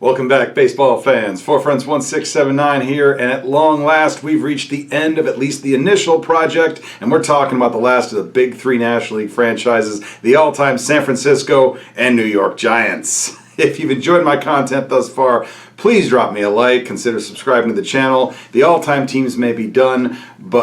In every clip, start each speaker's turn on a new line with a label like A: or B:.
A: Welcome back, baseball fans. Four Friends 1679 here, and at long last, we've reached the end of at least the initial project, and we're talking about the last of the big three National League franchises, the all-time San Francisco and New York Giants. If you've enjoyed my content thus far, please drop me a like, consider subscribing to the channel. The all-time teams may be done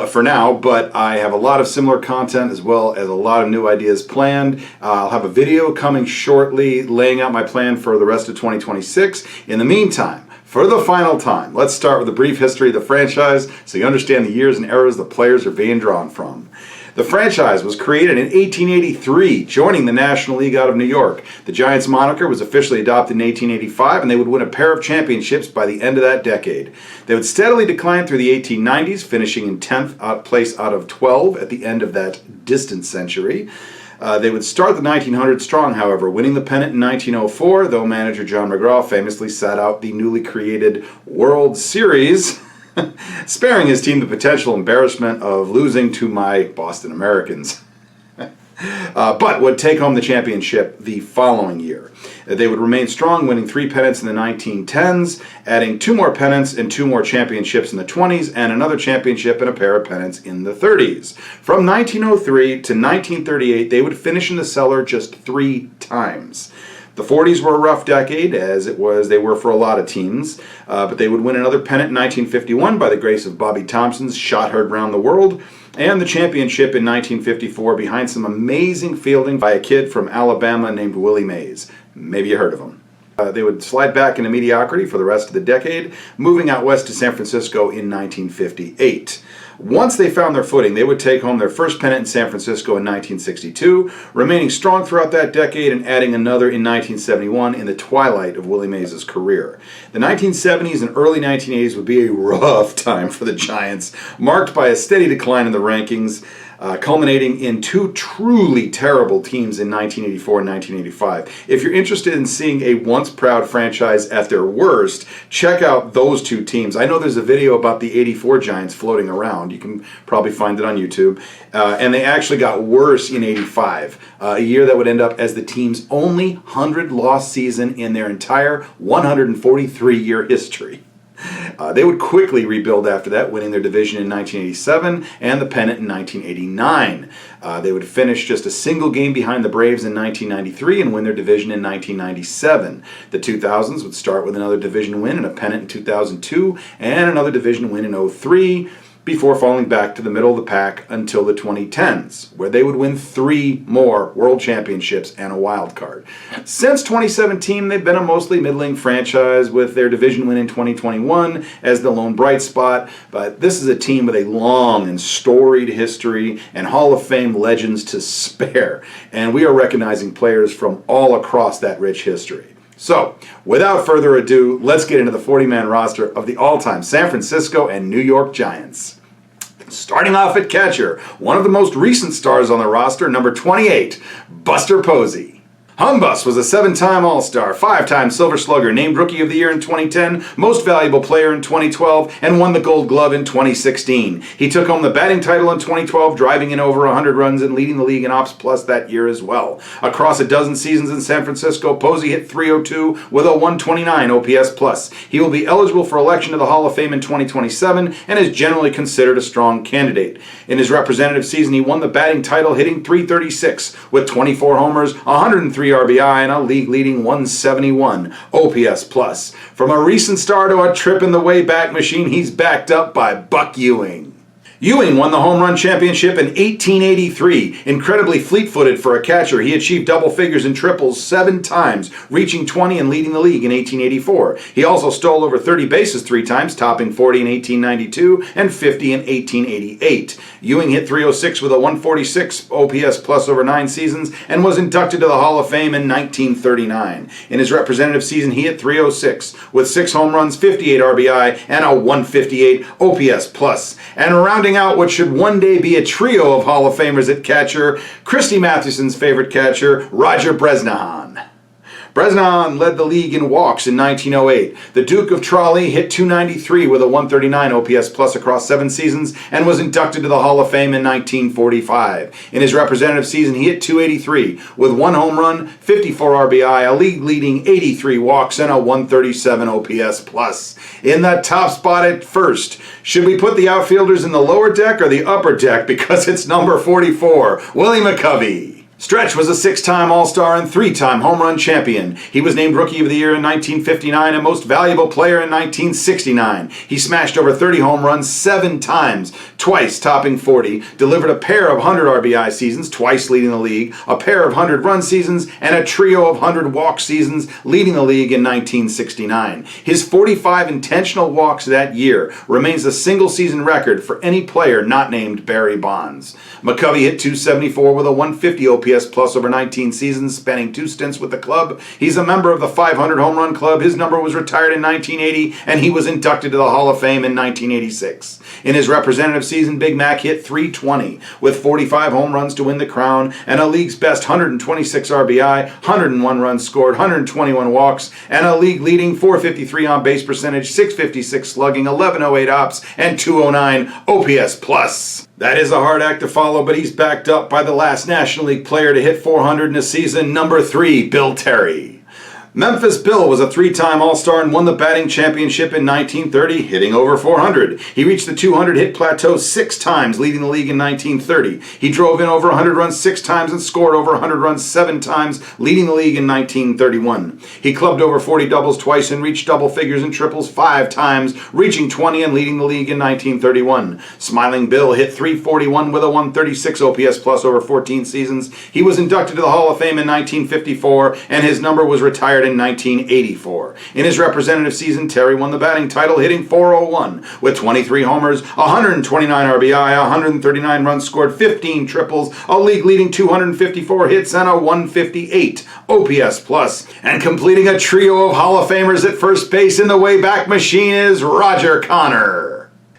A: for now, but I have a lot of similar content as well as a lot of new ideas planned. I'll have a video coming shortly laying out my plan for the rest of 2026. In the meantime, for the final time, let's start with a brief history of the franchise so you understand the years and eras the players are being drawn from. The franchise was created in 1883, joining the National League out of New York. The Giants moniker was officially adopted in 1885, and they would win a pair of championships by the end of that decade. They would steadily decline through the 1890s, finishing in 10th place out of 12 at the end of that distant century. They would start the 1900s strong, however, winning the pennant in 1904, though manager John McGraw famously sat out the newly created World Series, sparing his team the potential embarrassment of losing to my Boston Americans. But would take home the championship the following year. They would remain strong, winning 3 pennants in the 1910s, adding 2 more pennants and 2 more championships in the 20s, and another championship and a pair of pennants in the 30s. From 1903 to 1938, they would finish in the cellar just 3 times. The 40s were a rough decade, as they were for a lot of teams, but they would win another pennant in 1951 by the grace of Bobby Thompson's Shot Heard Round the World, and the championship in 1954 behind some amazing fielding by a kid from Alabama named Willie Mays. Maybe you heard of him. They would slide back into mediocrity for the rest of the decade, moving out west to San Francisco in 1958. Once they found their footing, they would take home their first pennant in San Francisco in 1962, remaining strong throughout that decade and adding another in 1971 in the twilight of Willie Mays' career. The 1970s and early 1980s would be a rough time for the Giants, marked by a steady decline in the rankings, culminating in 2 truly terrible teams in 1984 and 1985. If you're interested in seeing a once proud franchise at their worst, check out those 2 teams. I know there's a video about the 84 Giants floating around. You can probably find it on YouTube. And they actually got worse in 85, a year that would end up as the team's only 100-loss season in their entire 143-year history. They would quickly rebuild after that, winning their division in 1987 and the pennant in 1989. They would finish just a single game behind the Braves in 1993 and win their division in 1997. The 2000s would start with another division win and a pennant in 2002 and another division win in 2003. Before falling back to the middle of the pack until the 2010s, where they would win 3 more world championships and a wild card. Since 2017, they've been a mostly middling franchise, with their division win in 2021 as the lone bright spot, but this is a team with a long and storied history and Hall of Fame legends to spare, and we are recognizing players from all across that rich history. So, without further ado, let's get into the 40-man roster of the all-time San Francisco and New York Giants. Starting off at catcher, one of the most recent stars on the roster, number 28, Buster Posey. Humbus was a 7-time All-Star, 5-time Silver Slugger, named Rookie of the Year in 2010, Most Valuable Player in 2012, and won the Gold Glove in 2016. He took home the batting title in 2012, driving in over 100 runs and leading the league in Ops Plus that year as well. Across a dozen seasons in San Francisco, Posey hit .302 with a 129 OPS Plus. He will be eligible for election to the Hall of Fame in 2027 and is generally considered a strong candidate. In his representative season, he won the batting title, hitting .336 with 24 homers, 103 RBI, and a league-leading 171 OPS Plus. From a recent star to a trip in the Wayback Machine, he's backed up by Buck Ewing. Ewing won the home run championship in 1883. Incredibly fleet-footed for a catcher, he achieved double figures and triples 7 times, reaching 20 and leading the league in 1884. He also stole over 30 bases 3 times, topping 40 in 1892 and 50 in 1888. Ewing hit .306 with a 146 OPS Plus over 9 seasons and was inducted to the Hall of Fame in 1939. In his representative season, he hit .306 with 6 home runs, 58 RBI, and a 158 OPS Plus. And rounding out what should one day be a trio of Hall of Famers at catcher, Christy Mathewson's favorite catcher, Roger Bresnahan. Bresnan led the league in walks in 1908. The Duke of Trolley hit .293 with a 139 OPS plus across 7 seasons and was inducted to the Hall of Fame in 1945. In his representative season, he hit .283 with 1 home run, 54 RBI, a league-leading 83 walks, and a 137 OPS plus. In the top spot at first, should we put the outfielders in the lower deck or the upper deck because it's number 44, Willie McCovey. Stretch was a 6-time All-Star and 3-time home run champion. He was named Rookie of the Year in 1959 and Most Valuable Player in 1969. He smashed over 30 home runs 7 times, twice topping 40, delivered a pair of 100 RBI seasons, twice leading the league, a pair of 100-run seasons, and a trio of 100-walk seasons, leading the league in 1969. His 45 intentional walks that year remains a single-season record for any player not named Barry Bonds. McCovey hit .274 with a 150 OPS plus over 19 seasons, spanning 2 stints with the club. He's a member of the 500 Home Run Club. His number was retired in 1980, and he was inducted to the Hall of Fame in 1986. In his representative season, Big Mac hit .320 with 45 home runs to win the crown and a league's best 126 RBI, 101 runs scored, 121 walks, and a league-leading .453 on-base percentage, .656 slugging, 1108 ops, and .209 OPS plus. That is a hard act to follow, but he's backed up by the last National League player to hit 400 in a season, number 3, Bill Terry. Memphis Bill was a 3-time All-Star and won the batting championship in 1930, hitting over 400. He reached the 200-hit plateau 6 times, leading the league in 1930. He drove in over 100 runs 6 times and scored over 100 runs 7 times, leading the league in 1931. He clubbed over 40 doubles twice and reached double figures and triples 5 times, reaching 20 and leading the league in 1931. Smiling Bill hit .341 with a 136 OPS plus over 14 seasons. He was inducted to the Hall of Fame in 1954, and his number was retired in 1984. In his representative season, Terry won the batting title, hitting .401 with 23 homers, 129 RBI, 139 runs scored, 15 triples, a league-leading 254 hits, and a 158 OPS plus. And completing a trio of Hall of Famers at first base in the Wayback Machine is Roger Connor.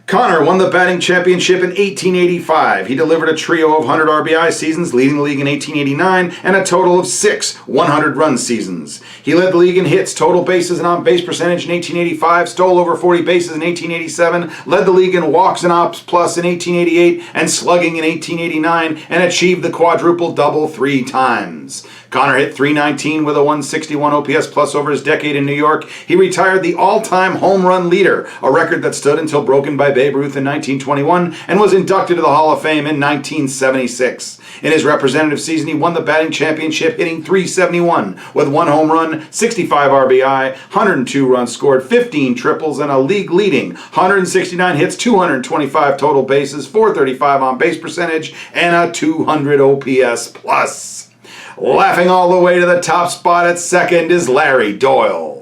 A: Connor won the batting championship in 1885. He delivered a trio of 100 RBI seasons, leading the league in 1889, and a total of 6 100-run seasons. He led the league in hits, total bases, and on-base percentage in 1885, stole over 40 bases in 1887, led the league in walks and ops plus in 1888, and slugging in 1889, and achieved the quadruple double 3 times. Connor hit .319 with a 161 OPS plus over his decade in New York. He retired the all-time home run leader, a record that stood until broken by Babe Ruth in 1921, and was inducted to the Hall of Fame in 1976. In his representative season, he won the batting championship, hitting .371 with 1 home run, 65 RBI, 102 runs scored, 15 triples, and a league-leading 169 hits, 225 total bases, .435 on-base percentage, and a 200 OPS plus. Laughing all the way to the top spot at second is Larry Doyle.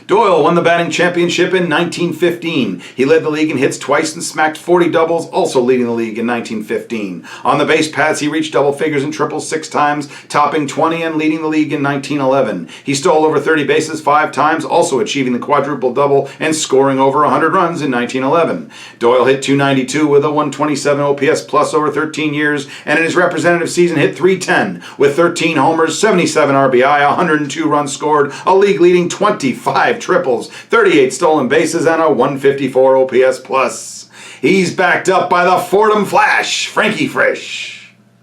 A: Doyle won the batting championship in 1915. He led the league in hits twice and smacked 40 doubles, also leading the league in 1915. On the base paths, he reached double figures and triples 6 times, topping 20 and leading the league in 1911. He stole over 30 bases 5 times, also achieving the quadruple double and scoring over 100 runs in 1911. Doyle hit .292 with a 127 OPS plus over 13 years, and in his representative season hit .310 with 13 homers, 77 RBI, 102 runs scored, a league-leading 25 triples, 38 stolen bases, and a 154 OPS plus. He's backed up by the Fordham Flash, Frankie Frisch.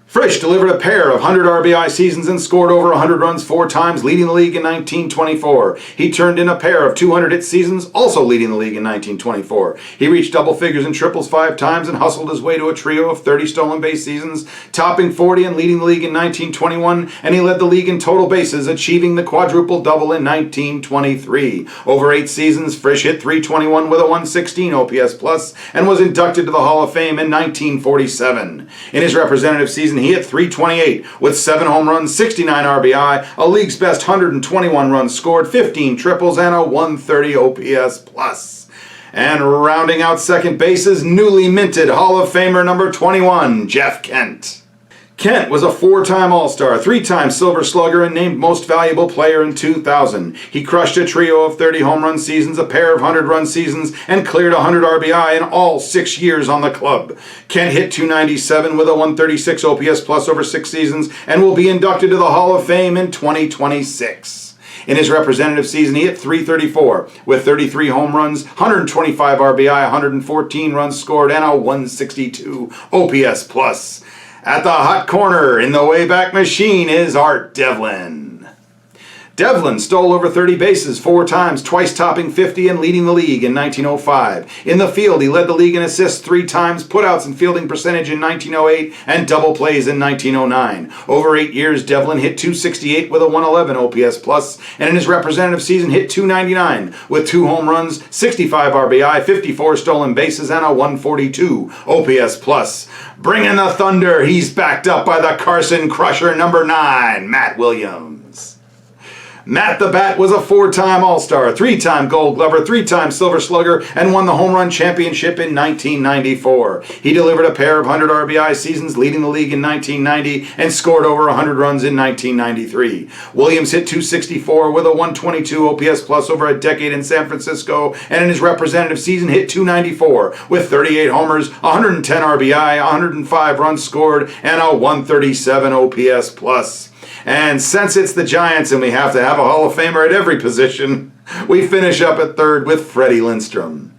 A: Frisch delivered a pair of 100 RBI seasons and scored over 100 runs 4 times, leading the league in 1924. He turned in a pair of 200-hit seasons, also leading the league in 1924. He reached double figures and triples 5 times and hustled his way to a trio of 30 stolen base seasons, topping 40 and leading the league in 1921, and he led the league in total bases, achieving the quadruple double in 1923. Over 8 seasons, Frisch hit .321 with a 116 OPS plus and was inducted to the Hall of Fame in 1947. In his representative season, he hit .328 with 7 home runs, 69 RBI, a league's best 121 runs scored, 15 triples, and a 130 OPS plus. And rounding out second base is newly minted Hall of Famer number 21, Jeff Kent. Kent was a 4-time All-Star, 3-time Silver Slugger, and named Most Valuable Player in 2000. He crushed a trio of 30 home run seasons, a pair of 100-run seasons, and cleared 100 RBI in all 6 years on the club. Kent hit .297 with a 136 OPS plus over 6 seasons and will be inducted to the Hall of Fame in 2026. In his representative season, he hit .334 with 33 home runs, 125 RBI, 114 runs scored, and a 162 OPS plus. At the hot corner in the Wayback Machine is Art Devlin. Devlin stole over 30 bases 4 times, twice topping 50 and leading the league in 1905. In the field, he led the league in assists 3 times, putouts and fielding percentage in 1908, and double plays in 1909. Over 8 years, Devlin hit .268 with a 111 OPS plus, and in his representative season hit .299 with 2 home runs, 65 RBI, 54 stolen bases, and a 142 OPS plus. Bring in the thunder. He's backed up by the Carson Crusher number 9, Matt Williams. Matt the Bat was a 4-time All-Star, 3-time Gold Glover, 3-time Silver Slugger, and won the Home Run Championship in 1994. He delivered a pair of 100 RBI seasons, leading the league in 1990, and scored over 100 runs in 1993. Williams hit .264 with a 122 OPS plus over a decade in San Francisco, and in his representative season hit .294 with 38 homers, 110 RBI, 105 runs scored, and a 137 OPS plus. And since it's the Giants and we have to have a Hall of Famer at every position, we finish up at third with Freddie Lindstrom.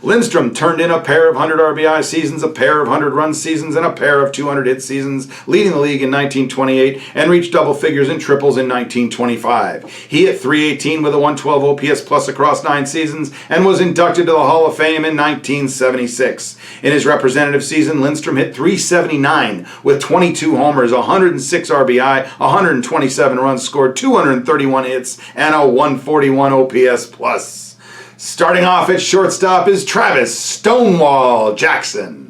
A: Lindstrom turned in a pair of 100 RBI seasons, a pair of 100-run seasons, and a pair of 200-hit seasons, leading the league in 1928 and reached double figures in triples in 1925. He hit .318 with a 112 OPS plus across 9 seasons and was inducted to the Hall of Fame in 1976. In his representative season, Lindstrom hit .379 with 22 homers, 106 RBI, 127 runs scored, 231 hits, and a 141 OPS plus. Starting off at shortstop is Travis Stonewall Jackson.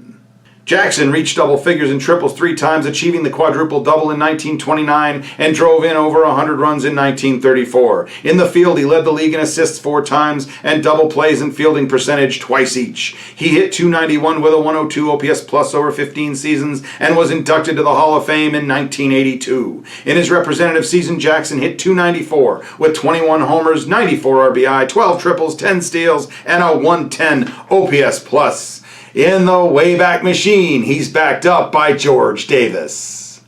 A: Jackson reached double figures in triples 3 times, achieving the quadruple double in 1929 and drove in over 100 runs in 1934. In the field, he led the league in assists 4 times and double plays and fielding percentage twice each. He hit .291 with a 102 OPS plus over 15 seasons and was inducted to the Hall of Fame in 1982. In his representative season, Jackson hit .294 with 21 homers, 94 RBI, 12 triples, 10 steals, and a 110 OPS plus. In the Wayback Machine, he's backed up by George Davis.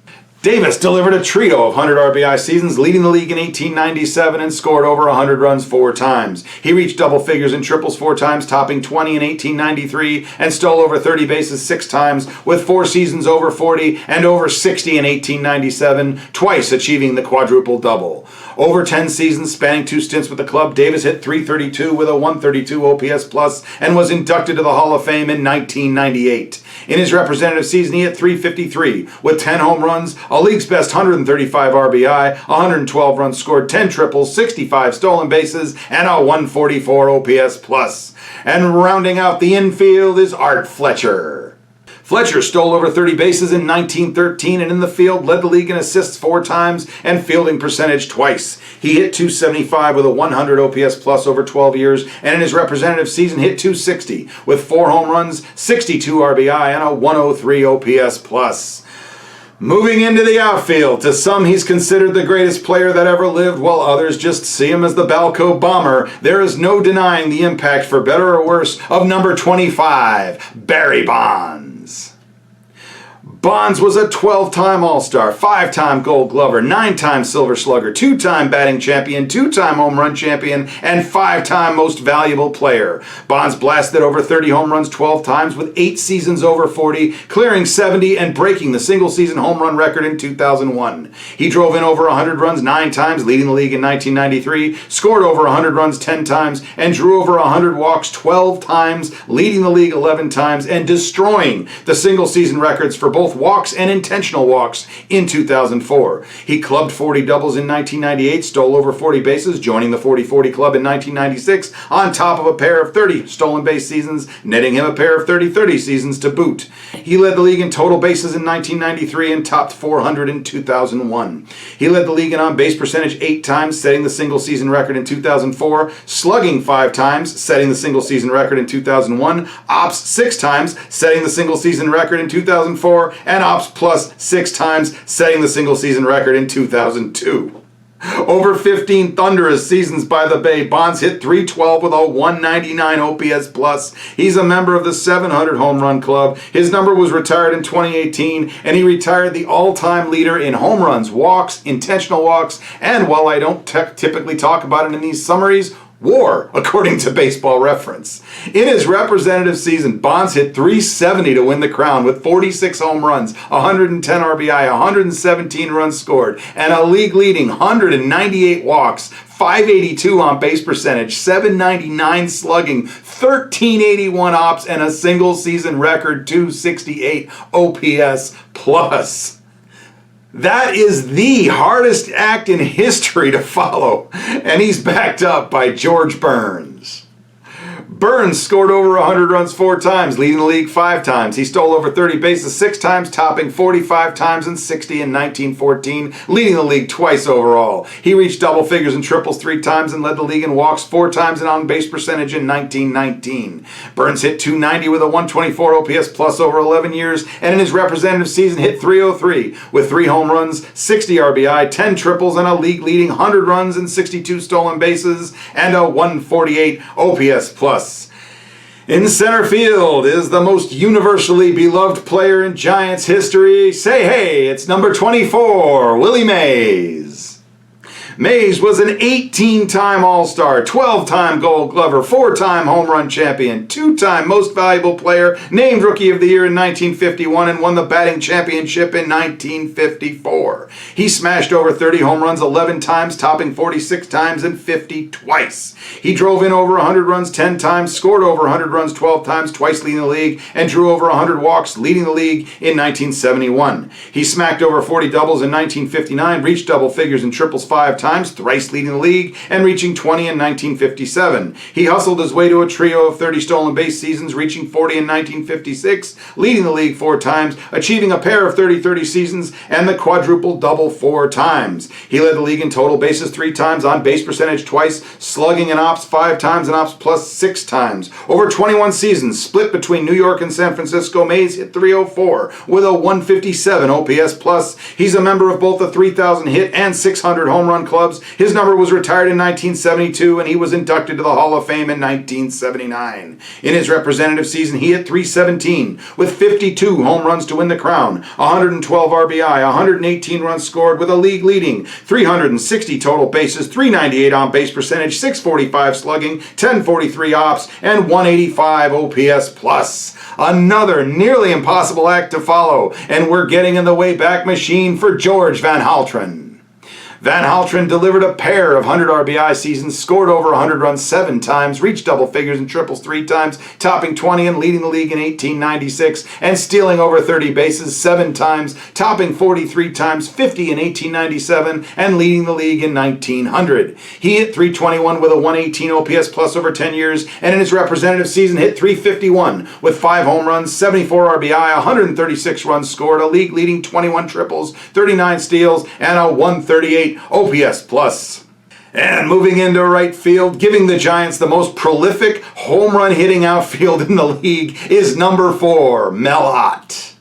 A: Davis delivered a trio of 100 RBI seasons, leading the league in 1897 and scored over 100 runs 4 times. He reached double figures in triples 4 times, topping 20 in 1893, and stole over 30 bases 6 times, with 4 seasons over 40 and over 60 in 1897, twice achieving the quadruple double. Over 10 seasons spanning 2 stints with the club, Davis hit .332 with a 132 OPS plus and was inducted to the Hall of Fame in 1998. In his representative season, he hit .353 with 10 home runs, a league's best 135 RBI, 112 runs scored, 10 triples, 65 stolen bases, and a 144 OPS plus. And rounding out the infield is Art Fletcher. Fletcher stole over 30 bases in 1913 and in the field led the league in assists 4 times and fielding percentage twice. He hit .275 with a 100 OPS plus over 12 years, and in his representative season hit .260 with 4 home runs, 62 RBI, and a 103 OPS plus. Moving into the outfield, to some he's considered the greatest player that ever lived, while others just see him as the Balco Bomber. There is no denying the impact, for better or worse, of number 25, Barry Bonds. Bonds was a 12-time All-Star, 5-time Gold Glover, 9-time Silver Slugger, 2-time batting champion, 2-time home run champion, and 5-time Most Valuable Player. Bonds blasted over 30 home runs 12 times with 8 seasons over 40, clearing 70 and breaking the single-season home run record in 2001. He drove in over 100 runs 9 times, leading the league in 1993, scored over 100 runs 10 times, and drew over 100 walks 12 times, leading the league 11 times, and destroying the single-season records for both walks and intentional walks in 2004. He clubbed 40 doubles in 1998, stole over 40 bases, joining the 40-40 club in 1996, on top of a pair of 30 stolen base seasons, netting him a pair of 30-30 seasons to boot. He led the league in total bases in 1993 and topped 400 in 2001. He led the league in on-base percentage 8 times, setting the single-season record in 2004, slugging 5 times, setting the single-season record in 2001, ops 6 times, setting the single-season record in 2004, and ops plus 6 times, setting the single season record in 2002. Over 15 thunderous seasons by the Bay, Bonds hit .312 with a 199 OPS plus. He's a member of the 700 home run club. His number was retired in 2018, and he retired the all-time leader in home runs, walks, intentional walks, and while I don't typically talk about it in these summaries, WAR, according to Baseball Reference. In his representative season, Bonds hit .370 to win the crown with 46 home runs, 110 RBI, 117 runs scored, and a league-leading 198 walks, 582 on base percentage, 799 slugging, 1381 ops, and a single season record 268 OPS plus. That is the hardest act in history to follow, and he's backed up by George Burns. Burns scored over 100 runs 4 times, leading the league 5 times. He stole over 30 bases 6 times, topping 45 times and 60 in 1914, leading the league twice overall. He reached double figures and triples 3 times and led the league in walks 4 times and on-base percentage in 1919. Burns hit .290 with a 124 OPS plus over 11 years, and in his representative season hit .303 with 3 home runs, 60 RBI, 10 triples, and a league-leading 100 runs and 62 stolen bases, and a 148 OPS plus. In center field is the most universally beloved player in Giants history. Say hey, it's number 24, Willie Mays. Mays was an 18-time All-Star, 12-time Gold Glover, 4-time home run champion, 2-time Most Valuable Player, named Rookie of the Year in 1951, and won the batting championship in 1954. He smashed over 30 home runs 11 times, topping 46 times and 50 twice. He drove in over 100 runs 10 times, scored over 100 runs 12 times, twice leading the league, and drew over 100 walks, leading the league in 1971. He smacked over 40 doubles in 1959, reached double figures and triples 5 times, thrice leading the league, and reaching 20 in 1957. He hustled his way to a trio of 30 stolen base seasons, reaching 40 in 1956, leading the league 4 times, achieving a pair of 30-30 seasons, and the quadruple double 4 times. He led the league in total bases 3 times, on base percentage twice, slugging and ops 5 times, and ops plus 6 times. Over 21 seasons, split between New York and San Francisco, Mays hit .304 with a 157 OPS plus. He's a member of both the 3,000 hit and 600 home run clubs. His number was retired in 1972, and he was inducted to the Hall of Fame in 1979. In his representative season, he hit .317 with 52 home runs to win the crown, 112 RBI, 118 runs scored with a league-leading 360 total bases, 398 on base percentage, 645 slugging, 1043 ops, and 185 OPS plus. Another nearly impossible act to follow, and we're getting in the Wayback Machine for George Van Haltren. Van Haltren delivered a pair of 100 RBI seasons, scored over 100 runs 7 times, reached double figures and triples 3 times, topping 20 and leading the league in 1896, and stealing over 30 bases 7 times, topping 43 times, 50 in 1897, and leading the league in 1900. He hit .321 with a 118 OPS plus over 10 years, and in his representative season hit .351 with 5 home runs, 74 RBI, 136 runs scored, a league-leading 21 triples, 39 steals, and a 138 OPS plus. And moving into right field, giving the Giants the most prolific home run hitting outfield in the league is number 4, Mel Ott.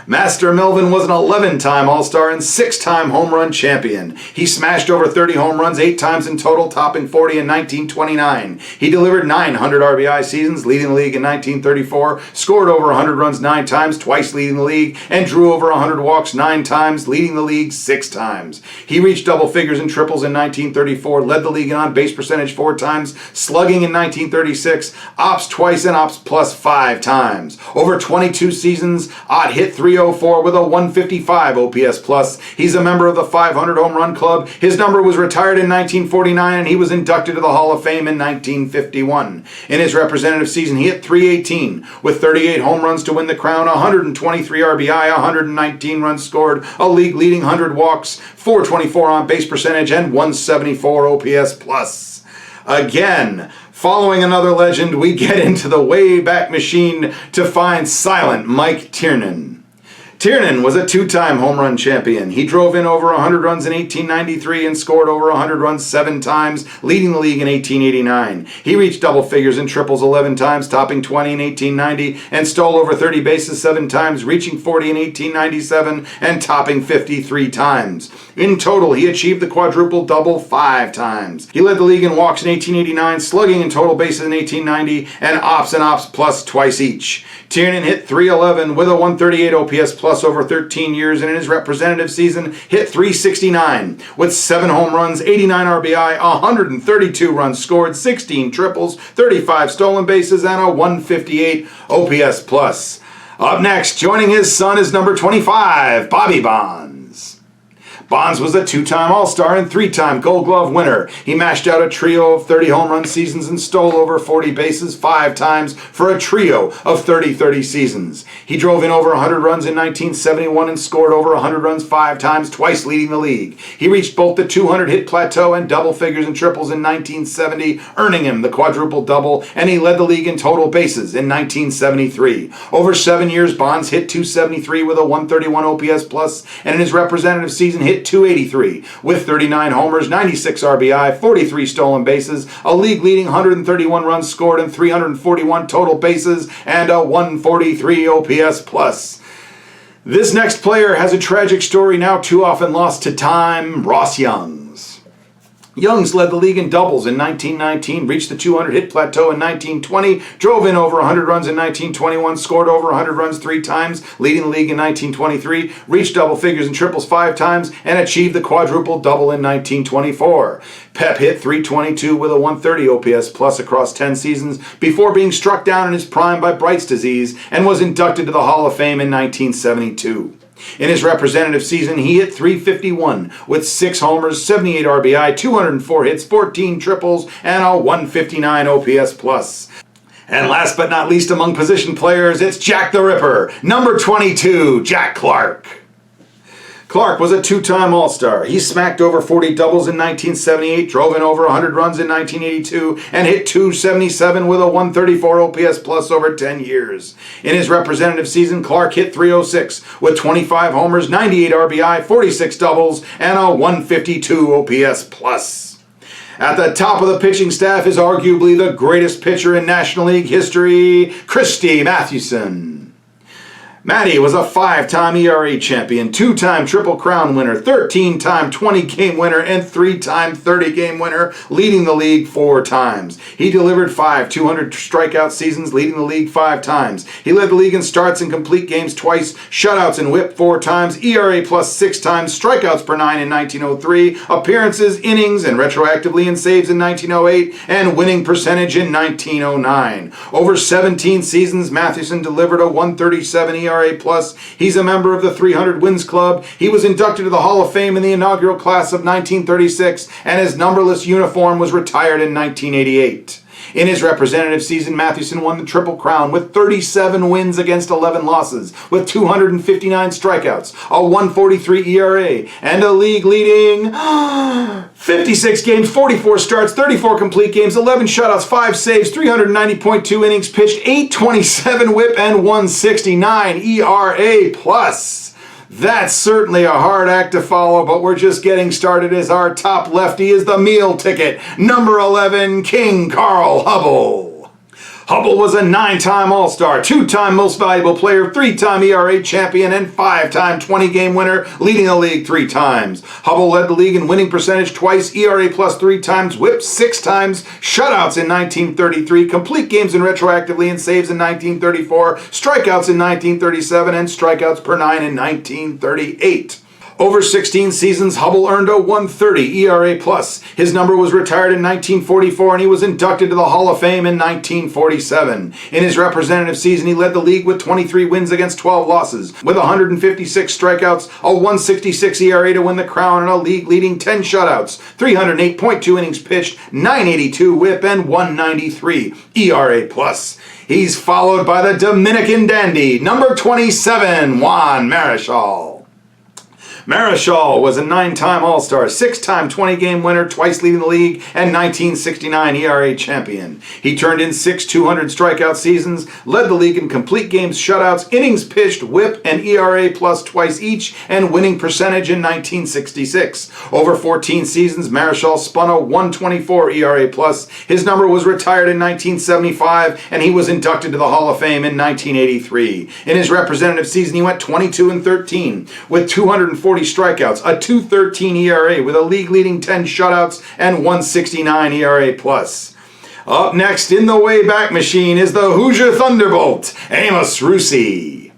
A: Master Melvin was an 11-time All-Star and 6-time home run champion. He smashed over 30 home runs 8 times in total, topping 40 in 1929. He delivered 900 RBI seasons, leading the league in 1934, scored over 100 runs 9 times, twice leading the league, and drew over 100 walks 9 times, leading the league 6 times. He reached double figures and triples in 1934, led the league in on-base percentage 4 times, slugging in 1936, ops twice, and ops plus 5 times. Over 22 seasons, Ott hit .304 with a 155 OPS plus. He's a member of the 500 home run club. His number was retired in 1949, and he was inducted to the Hall of Fame in 1951. In his representative season, he hit .318 with 38 home runs to win the crown, 123 RBI, 119 runs scored, a league-leading 100 walks, 424 on base percentage, and 174 OPS plus. Again, following another legend, we get into the Wayback Machine to find silent Mike Tiernan. Tiernan was a two-time home run champion. He drove in over 100 runs in 1893 and scored over 100 runs 7 times, leading the league in 1889. He reached double figures in triples 11 times, topping 20 in 1890, and stole over 30 bases 7 times, reaching 40 in 1897 and topping 53 times. In total, he achieved the quadruple double 5 times. He led the league in walks in 1889, slugging and total bases in 1890, and ops plus twice each. Tiernan hit .311 with a 138 OPS plus over 13 years, and in his representative season hit .369 with 7 home runs, 89 RBI, 132 runs scored, 16 triples, 35 stolen bases, and a 158 OPS plus. Up next, joining his son is number 25, Bobby Bonds. Bonds was a 2-time All-Star and 3-time Gold Glove winner. He mashed out a trio of 30 home run seasons and stole over 40 bases 5 times for a trio of 30 seasons. He drove in over 100 runs in 1971 and scored over 100 runs 5 times, twice leading the league. He reached both the 200-hit plateau and double figures in triples in 1970, earning him the quadruple double, and he led the league in total bases in 1973. Over 7 years, Bonds hit .273 with a 131 OPS plus, and in his representative season hit .283 with 39 homers, 96 RBI, 43 stolen bases, a league-leading 131 runs scored and 341 total bases, and a 143 OPS plus. This next player has a tragic story now too often lost to time, Ross Youngs. Youngs led the league in doubles in 1919, reached the 200-hit plateau in 1920, drove in over 100 runs in 1921, scored over 100 runs 3 times, leading the league in 1923, reached double figures in triples 5 times, and achieved the quadruple double in 1924. Pep hit .322 with a 130 OPS plus across 10 seasons before being struck down in his prime by Bright's disease and was inducted to the Hall of Fame in 1972. In his representative season, he hit .351 with 6 homers, 78 RBI, 204 hits, 14 triples, and a 159 OPS plus. And last but not least among position players, it's Jack the Ripper, number 22, Jack Clark. Clark was a 2-time All-Star. He smacked over 40 doubles in 1978, drove in over 100 runs in 1982, and hit .277 with a 134 OPS plus over 10 years. In his representative season, Clark hit .306 with 25 homers, 98 RBI, 46 doubles, and a 152 OPS plus. At the top of the pitching staff is arguably the greatest pitcher in National League history, Christy Mathewson. Matty was a 5-time ERA champion, 2-time Triple Crown winner, 13-time 20-game winner, and 3-time 30-game winner, leading the league 4 times. He delivered 5 200 strikeout seasons, leading the league 5 times. He led the league in starts and complete games twice, shutouts and whip 4 times, ERA plus 6 times, strikeouts per 9 in 1903, appearances, innings, and retroactively in saves in 1908, and winning percentage in 1909. Over 17 seasons, Mathewson delivered a 137 ERA plus. He's a member of the 300 Wins Club. He was inducted to the Hall of Fame in the inaugural class of 1936, and his numberless uniform was retired in 1988. In his representative season, Mathewson won the Triple Crown with 37 wins against 11 losses, with 259 strikeouts, a 143 ERA, and a league-leading 56 games, 44 starts, 34 complete games, 11 shutouts, 5 saves, 390.2 innings pitched, 827 whip, and 169 ERA plus. That's certainly a hard act to follow, but we're just getting started as our top lefty is the meal ticket, number 11, King Carl Hubbell. Hubbell was a 9-time All-Star, 2-time Most Valuable Player, 3-time ERA champion, and 5-time 20-game winner, leading the league 3 times. Hubbell led the league in winning percentage twice, ERA plus 3 times, whip 6 times, shutouts in 1933, complete games and retroactively in saves in 1934, strikeouts in 1937, and strikeouts per 9 in 1938. Over 16 seasons, Hubbell earned a 130 ERA plus. His number was retired in 1944, and he was inducted to the Hall of Fame in 1947. In his representative season, he led the league with 23 wins against 12 losses, with 156 strikeouts, a 166 ERA to win the crown, and a league-leading 10 shutouts, 308.2 innings pitched, 982 whip, and 193 ERA plus. He's followed by the Dominican dandy, number 27, Juan Marichal. Marichal was a 9-time All-Star, 6-time 20-game winner, twice leading the league, and 1969 ERA champion. He turned in 6 200 strikeout seasons, led the league in complete games, shutouts, innings pitched, WHIP, and ERA plus twice each, and winning percentage in 1966. Over 14 seasons, Marichal spun a 124 ERA plus. His number was retired in 1975, and he was inducted to the Hall of Fame in 1983. In his representative season, he went 22-13 with 240 strikeouts, a 2.13 ERA with a league-leading 10 shutouts, and 169 ERA plus. Up next in the Wayback Machine is the Hoosier Thunderbolt, Amos Rusi.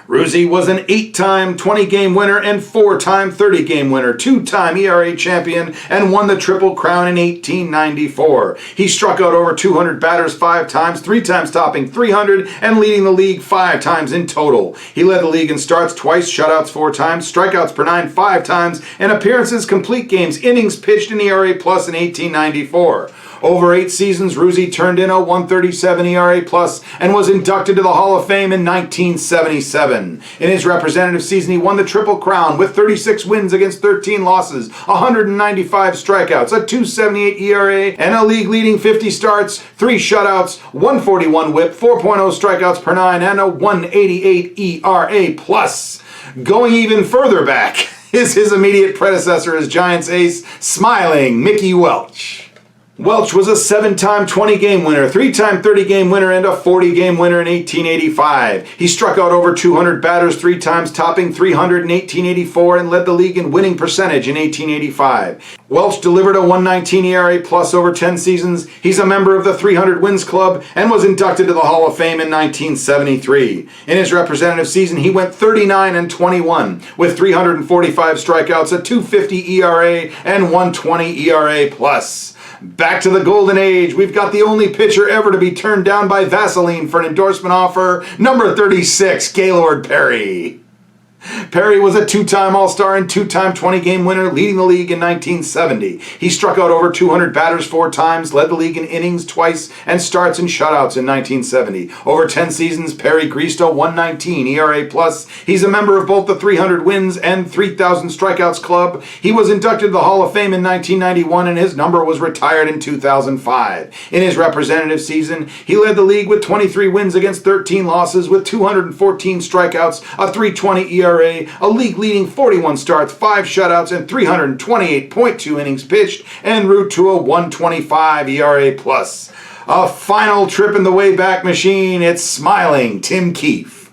A: Rusi was an 8-time 20-game winner and 4-time 30-game winner, 2-time ERA champion, and won the Triple Crown in 1894. He struck out over 200 batters 5 times, 3 times topping 300, and leading the league 5 times in total. He led the league in starts twice, shutouts 4 times, strikeouts per 9 5 times, and appearances, complete games, innings pitched, and ERA plus in 1894. Over 8 seasons, Rusi turned in a 137 ERA plus and was inducted to the Hall of Fame in 1977. In his representative season, he won the Triple Crown with 36 wins against 13 losses, 195 strikeouts, a 2.78 ERA, and a league-leading 50 starts, 3 shutouts, 141 WHIP, 4.0 strikeouts per 9, and a 188 ERA plus. Going even further back is his immediate predecessor as Giants ace, smiling Mickey Welch. Welch was a 7-time 20-game winner, 3-time 30-game winner, and a 40-game winner in 1885. He struck out over 200 batters 3 times, topping 300 in 1884, and led the league in winning percentage in 1885. Welch delivered a 119 ERA plus over 10 seasons. He's a member of the 300 Wins Club and was inducted to the Hall of Fame in 1973. In his representative season, he went 39-21 with 345 strikeouts, a 2.50 ERA, and 120 ERA plus. Back to the golden age, we've got the only pitcher ever to be turned down by Vaseline for an endorsement offer, number 36, Gaylord Perry. Perry was a 2-time All-Star and 2-time 20-game winner, leading the league in 1970. He struck out over 200 batters 4 times, led the league in innings twice, and starts and shutouts in 1970. Over 10 seasons, Perry greased a 119 ERA plus. He's a member of both the 300 Wins and 3,000 Strikeouts Club. He was inducted to the Hall of Fame in 1991, and his number was retired in 2005. In his representative season, he led the league with 23 wins against 13 losses, with 214 strikeouts, a 3.20 ERA, a league-leading 41 starts, 5 shutouts, and 328.2 innings pitched, en route to a 1.25 ERA plus. A final trip in the Wayback Machine, it's smiling Tim Keefe.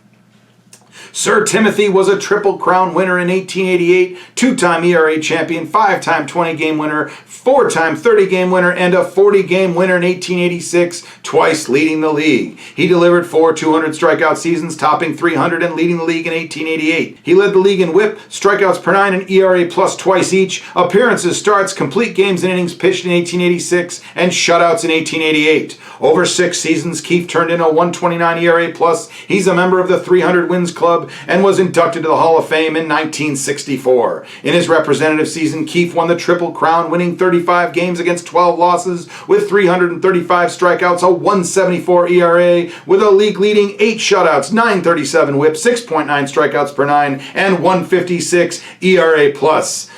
A: Sir Timothy was a Triple Crown winner in 1888, 2-time ERA champion, 5-time 20-game winner, 4-time 30-game winner, and a 40-game winner in 1886, twice leading the league. He delivered 4 200 strikeout seasons, topping 300 and leading the league in 1888. He led the league in WHIP, strikeouts per 9, and ERA plus twice each, appearances, starts, complete games, and innings pitched in 1886, and shutouts in 1888. Over 6 seasons, Keefe turned in a 129 ERA plus. He's a member of the 300 Wins Club and was inducted to the Hall of Fame in 1964. In his representative season, Keefe won the Triple Crown, winning 35 games against 12 losses with 335 strikeouts, a 174 ERA, with a league-leading 8 shutouts, 937 WHIP, 6.9 strikeouts per 9, and 156 ERA plus.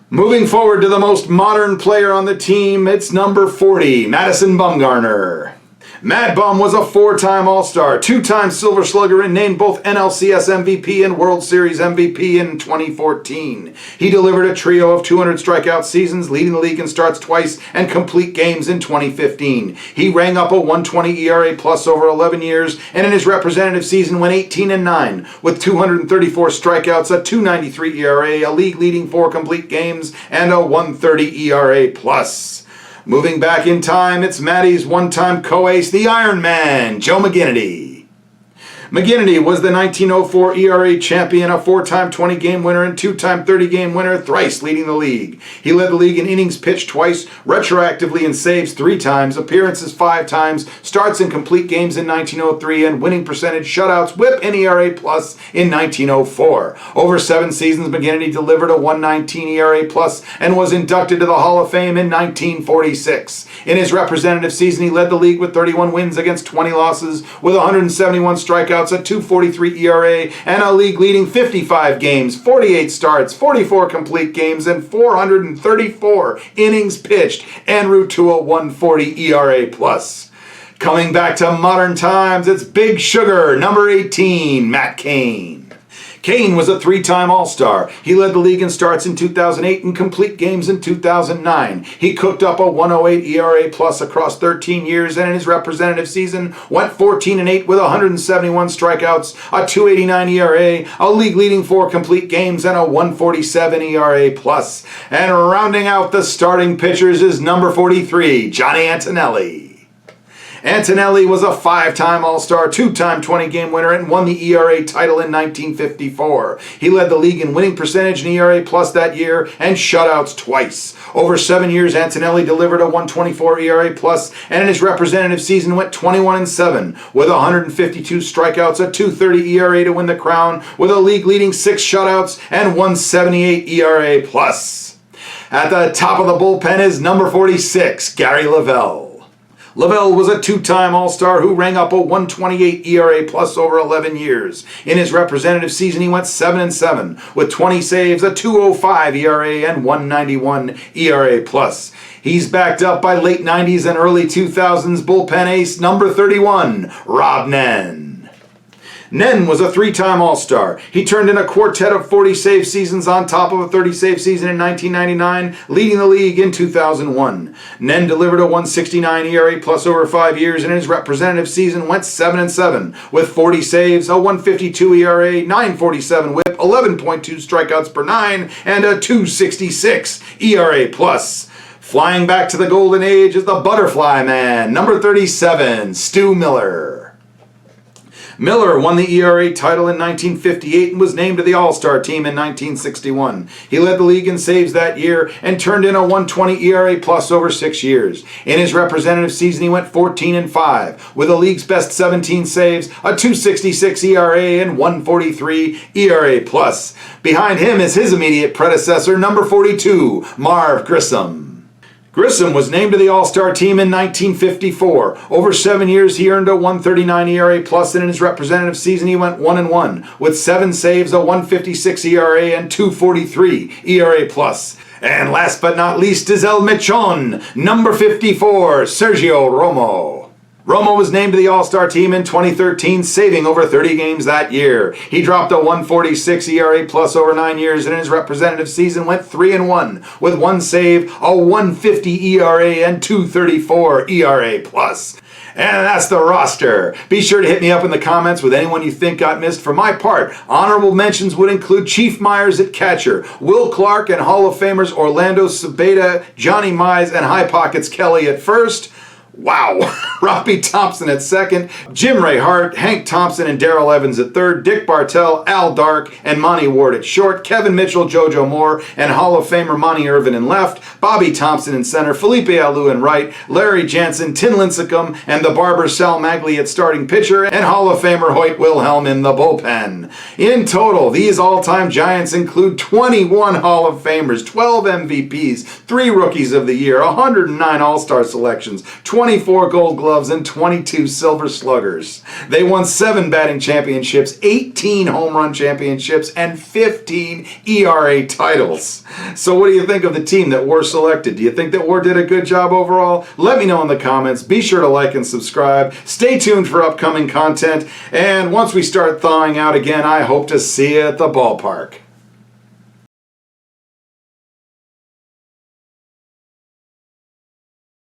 A: Moving forward to the most modern player on the team, it's number 40, Madison Bumgarner. Mad Bum was a 4-time All-Star, 2-time Silver Slugger, and named both NLCS MVP and World Series MVP in 2014. He delivered a trio of 200 strikeout seasons, leading the league in starts twice and complete games in 2015. He rang up a 120 ERA plus over 11 years, and in his representative season went 18-9 with 234 strikeouts, a 293 ERA, a league-leading 4 complete games, and a 130 ERA plus. Moving back in time, it's Matty's one-time co-ace, the Iron Man, Joe McGinnity. McGinnity was the 1904 ERA champion, a 4-time 20-game winner and 2-time 30-game winner, thrice leading the league. He led the league in innings pitched twice, retroactively in saves 3 times, appearances 5 times, starts in complete games in 1903, and winning percentage, shutouts, WHIP, and ERA plus in 1904. Over 7 seasons, McGinnity delivered a 119 ERA plus and was inducted to the Hall of Fame in 1946. In his representative season, he led the league with 31 wins against 20 losses, with 171 strikeouts strikeouts, a 2.43 ERA, and a league-leading 55 games, 48 starts, 44 complete games, and 434 innings pitched, en route to a 1.40 ERA+. Coming back to modern times, it's Big Sugar, number 18, Matt Cain. Cain was a three-time All-Star. He led the league in starts in 2008 and complete games in 2009. He cooked up a 1.08 ERA plus across 13 years, and in his representative season went 14-8 with 171 strikeouts, a 2.89 ERA, a league-leading 4 complete games, and a 1.47 ERA plus. And rounding out the starting pitchers is number 43, Johnny Antonelli. Antonelli was a 5-time All-Star, 2-time 20-game winner, and won the ERA title in 1954. He led the league in winning percentage and ERA plus that year, and shutouts twice. Over 7 years, Antonelli delivered a 1.24 ERA plus, and in his representative season went 21-7 with 152 strikeouts, a 2.30 ERA to win the crown, with a league-leading 6 shutouts and 1.78 ERA plus. At the top of the bullpen is number 46, Gary Lavelle. Lavelle was a 2-time All-Star who rang up a 1.28 ERA plus over 11 years. In his representative season, he went 7-7 with 20 saves, a 2.05 ERA, and 1.91 ERA plus. He's backed up by late 90s and early 2000s bullpen ace number 31, Rob Nen. Nen was a 3-time All-Star. He turned in a quartet of 40 save seasons on top of a 30 save season in 1999, leading the league in 2001. Nen delivered a 1.69 ERA plus over 5 years, and in his representative season went 7-7 with 40 saves, a 1.52 ERA, 9.47 WHIP, 11.2 strikeouts per 9, and a 2.66 ERA plus. Flying back to the golden age is the Butterfly Man, number 37, Stu Miller. Miller won the ERA title in 1958 and was named to the All-Star team in 1961. He led the league in saves that year and turned in a 1.20 ERA plus over 6 years. In his representative season, he went 14-5 with the league's best 17 saves, a 2.66 ERA, and 1.43 ERA plus. Behind him is his immediate predecessor, number 42, Marv Grissom. Grissom was named to the All-Star team in 1954. Over 7 years, he earned a 1.39 ERA plus, and in his representative season, he went 1-1 with 7 saves, a 1.56 ERA, and 2.43 ERA plus. And last but not least is El Mechon, number 54, Sergio Romo. Romo was named to the All-Star team in 2013, saving over 30 games that year. He dropped a 1.46 ERA plus over 9 years, and in his representative season went 3-1 with 1 save, a 1.50 ERA, and 2.34 ERA plus. And that's the roster. Be sure to hit me up in the comments with anyone you think got missed. For my part, honorable mentions would include Chief Myers at catcher, Will Clark and Hall of Famers Orlando Sabeda, Johnny Mize, and High Pockets Kelly at first. Wow. Robbie Thompson at second, Jim Ray Hart, Hank Thompson and Darrell Evans at third, Dick Bartell, Al Dark, and Monty Ward at short, Kevin Mitchell, JoJo Moore, and Hall of Famer Monty Irvin in left, Bobby Thompson in center, Felipe Alou in right, Larry Jansen, Tin Lincecum, and the barber Sal Magli at starting pitcher, and Hall of Famer Hoyt Wilhelm in the bullpen. In total, these all-time Giants include 21 Hall of Famers, 12 MVPs, 3 Rookies of the Year, 109 All-Star selections, 24 Gold Gloves, and 22 Silver Sluggers. They won 7 batting championships, 18 home run championships, and 15 ERA titles. So what do you think of the team that War selected? Do you think that War did a good job overall? Let me know in the comments. Be sure to like and subscribe. Stay tuned for upcoming content. And once we start thawing out again, I hope to see you at the ballpark.